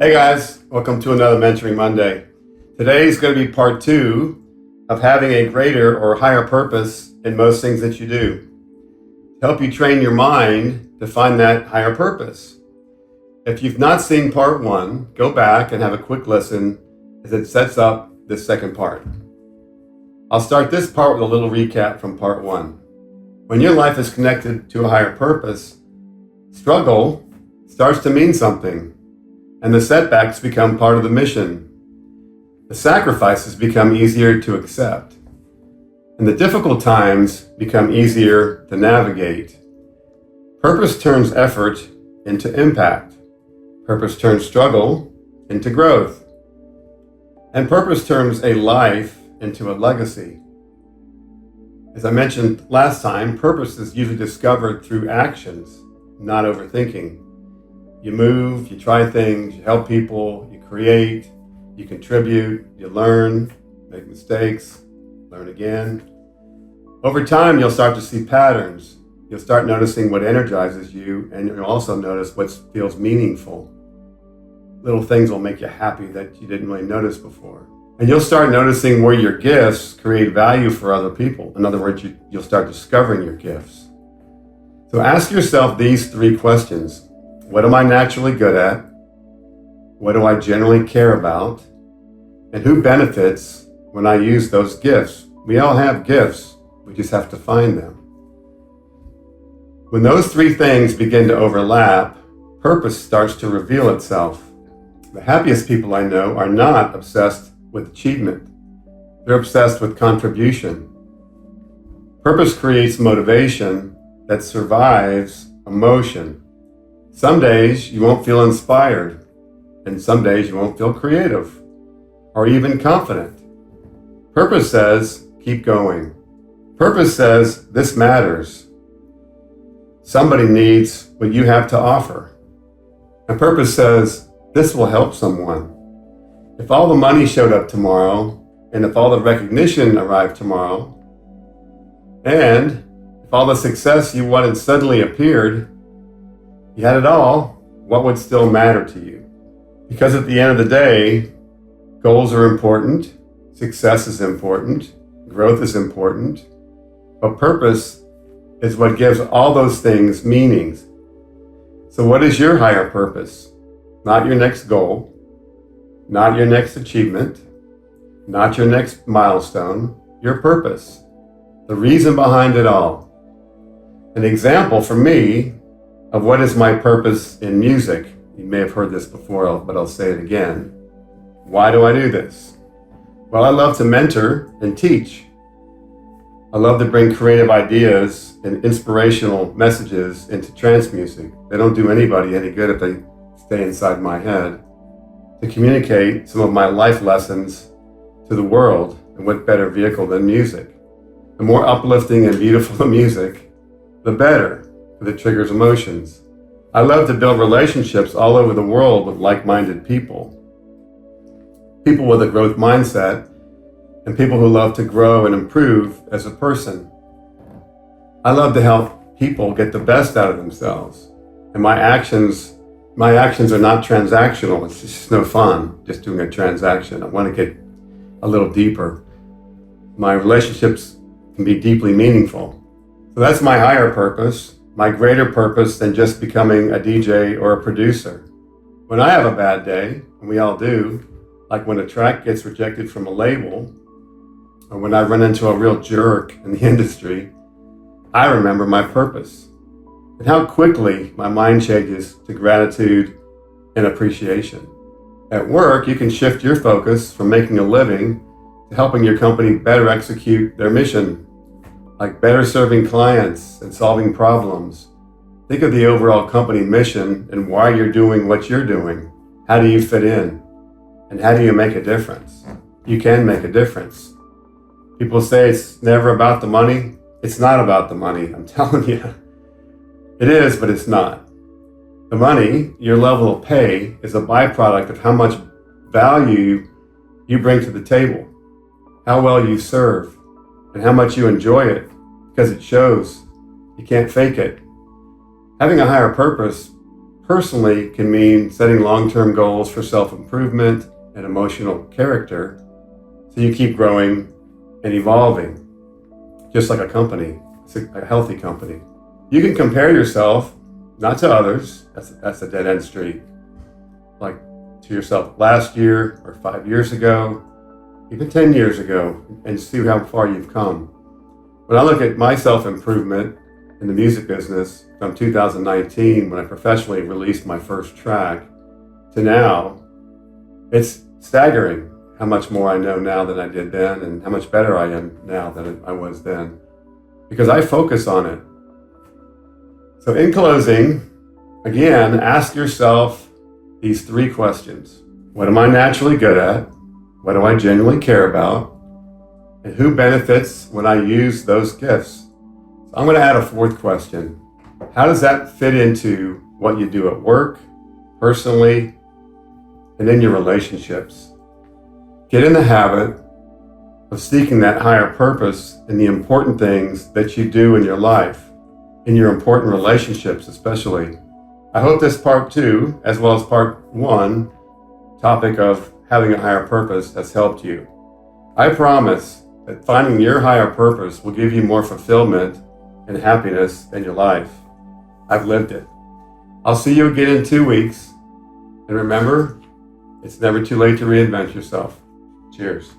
Hey guys, welcome to another Mentoring Monday. Today is going to be part 2 of having a greater or higher purpose in most things that you do. To help you train your mind to find that higher purpose. If you've not seen part 1, go back and have a quick listen as it sets up this second part. I'll start this part with a little recap from part 1. When your life is connected to a higher purpose, struggle starts to mean something. And the setbacks become part of the mission. The sacrifices become easier to accept. And the difficult times become easier to navigate. Purpose turns effort into impact. Purpose turns struggle into growth. And purpose turns a life into a legacy. As I mentioned last time, purpose is usually discovered through actions, not overthinking. You move, you try things, you help people, you create, you contribute, you learn, make mistakes, learn again. Over time, you'll start to see patterns. You'll start noticing what energizes you, and you'll also notice what feels meaningful. Little things will make you happy that you didn't really notice before. And you'll start noticing where your gifts create value for other people. In other words, you'll start discovering your gifts. So ask yourself these 3 questions. What am I naturally good at? What do I generally care about? And who benefits when I use those gifts? We all have gifts. We just have to find them. When those 3 things begin to overlap, purpose starts to reveal itself. The happiest people I know are not obsessed with achievement. They're obsessed with contribution. Purpose creates motivation that survives emotion. Some days you won't feel inspired, and some days you won't feel creative or even confident. Purpose says, keep going. Purpose says, this matters. Somebody needs what you have to offer. And purpose says, this will help someone. If all the money showed up tomorrow, and if all the recognition arrived tomorrow, and if all the success you wanted suddenly appeared, you had it all, what would still matter to you? Because at the end of the day, goals are important, success is important, growth is important, but purpose is what gives all those things meanings. So what is your higher purpose? Not your next goal, not your next achievement, not your next milestone, your purpose, the reason behind it all. An example for me of what is my purpose in music. You may have heard this before, but I'll say it again. Why do I do this? Well, I love to mentor and teach. I love to bring creative ideas and inspirational messages into trance music. They don't do anybody any good if they stay inside my head. To communicate some of my life lessons to the world, and what better vehicle than music? The more uplifting and beautiful the music, the better. That triggers emotions. I love to build relationships all over the world with like-minded people. People with a growth mindset and people who love to grow and improve as a person. I love to help people get the best out of themselves. And my actions are not transactional. It's just no fun just doing a transaction. I want to get a little deeper. My relationships can be deeply meaningful. So that's my higher purpose. My greater purpose than just becoming a DJ or a producer. When I have a bad day, and we all do, like when a track gets rejected from a label, or when I run into a real jerk in the industry, I remember my purpose and how quickly my mind changes to gratitude and appreciation. At work, you can shift your focus from making a living to helping your company better execute their mission, like better serving clients and solving problems. Think of the overall company mission and why you're doing what you're doing. How do you fit in? And how do you make a difference? You can make a difference. People say it's never about the money. It's not about the money, I'm telling you. It is, but it's not. The money, your level of pay, is a byproduct of how much value you bring to the table, how well you serve, and how much you enjoy it, because it shows. You can't fake it. Having a higher purpose personally can mean setting long-term goals for self-improvement and emotional character so you keep growing and evolving, just like a company, a healthy company. You can compare yourself, not to others, that's a dead-end street, like to yourself last year or 5 years ago, even 10 years ago, and see how far you've come. When I look at my self-improvement in the music business from 2019, when I professionally released my first track, to now, it's staggering how much more I know now than I did then, and how much better I am now than I was then, because I focus on it. So in closing, again, ask yourself these 3 questions. What am I naturally good at? What do I genuinely care about? And who benefits when I use those gifts? So I'm going to add a 4th question. How does that fit into what you do at work, personally, and in your relationships? Get in the habit of seeking that higher purpose in the important things that you do in your life, in your important relationships especially. I hope this part 2, as well as part 1, topic of having a higher purpose, has helped you. I promise that finding your higher purpose will give you more fulfillment and happiness in your life. I've lived it. I'll see you again in 2 weeks. And remember, it's never too late to reinvent yourself. Cheers.